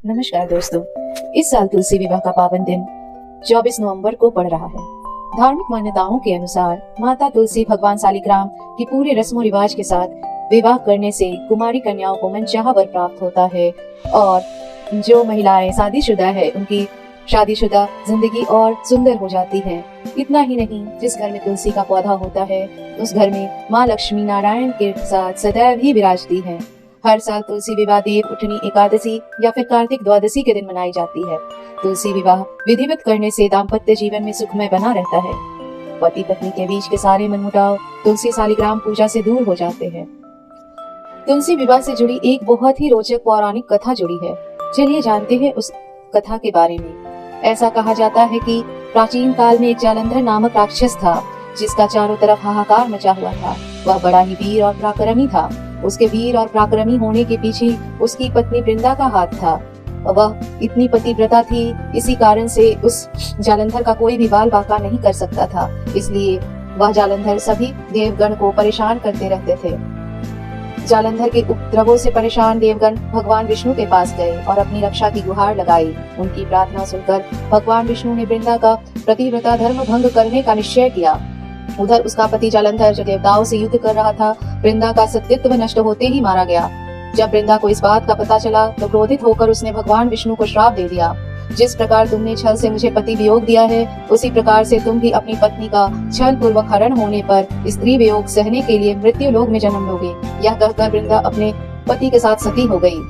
नमस्कार दोस्तों, इस साल तुलसी विवाह का पावन दिन 24 नवंबर को पड़ रहा है। धार्मिक मान्यताओं के अनुसार माता तुलसी भगवान शालिग्राम की पूरे रस्मों रिवाज के साथ विवाह करने से कुमारी कन्याओं को मनचाहा वर प्राप्त होता है और जो महिलाएं शादीशुदा है उनकी शादीशुदा जिंदगी और सुंदर हो जाती है। इतना ही नहीं, जिस घर में तुलसी का पौधा होता है उस घर में माँ लक्ष्मी नारायण के साथ सदैव ही विराजती है। हर साल तुलसी विवाह देव उठनी एकादशी या फिर कार्तिक द्वादशी के दिन मनाई जाती है। तुलसी विवाह विधिवत करने से दाम्पत्य जीवन में सुखमय बना रहता है। पति पत्नी के बीच के सारे मनमुटाव तुलसी शालिग्राम पूजा से दूर हो जाते हैं। तुलसी विवाह से जुड़ी एक बहुत ही रोचक पौराणिक कथा जुड़ी है। चलिए जानते हैं उस कथा के बारे में। ऐसा कहा जाता है कि प्राचीन काल में एक जालंधर नामक राक्षस था, जिसका चारों तरफ हाहाकार मचा हुआ था। वह बड़ा ही वीर और पराक्रमी था। उसके वीर और पराक्रमी होने के पीछे उसकी पत्नी वृंदा का हाथ था। वह इतनी पतिव्रता थी, इसी कारण से उस जालंधर का कोई भी बाल बांका नहीं कर सकता था। इसलिए वह जालंधर सभी देवगण को परेशान करते रहते थे। जालंधर के उपद्रवों से परेशान देवगण भगवान विष्णु के पास गए और अपनी रक्षा की गुहार लगाई। उनकी प्रार्थना सुनकर भगवान विष्णु ने वृंदा का पतिव्रता धर्म भंग करने का निश्चय किया। उधर उसका पति जालंधर जो देवताओं से युद्ध कर रहा था, वृंदा का सतीत्व नष्ट होते ही मारा गया। जब वृंदा को इस बात का पता चला तो क्रोधित होकर उसने भगवान विष्णु को श्राप दे दिया। जिस प्रकार तुमने छल से मुझे पति वियोग दिया है, उसी प्रकार से तुम भी अपनी पत्नी का छल पूर्वक हरण होने पर स्त्री वियोग सहने के लिए मृत्यु लोक में जन्म लोगे। यह कहकर वृंदा अपने पति के साथ सती हो गई।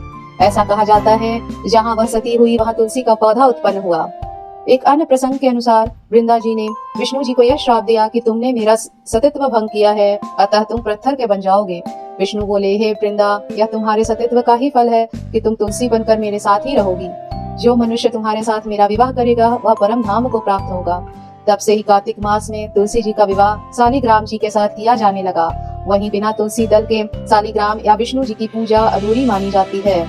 ऐसा कहा जाता है, जहाँ वह सती हुई वहाँ तुलसी का पौधा उत्पन्न हुआ। एक अन्य प्रसंग के अनुसार वृंदा जी ने विष्णु जी को यह श्राप दिया कि तुमने मेरा सतीत्व भंग किया है, अतः तुम पत्थर के बन जाओगे। विष्णु बोले, हे वृंदा, यह तुम्हारे सतीत्व का ही फल है कि तुम तुलसी बनकर मेरे साथ ही रहोगी। जो मनुष्य तुम्हारे साथ मेरा विवाह करेगा वह परम धाम को प्राप्त होगा। तब से ही कार्तिक मास में तुलसी जी का विवाह शालिग्राम जी के साथ किया जाने लगा। वहीं बिना तुलसी दल के शालिग्राम या विष्णु जी की पूजा अधूरी मानी जाती है।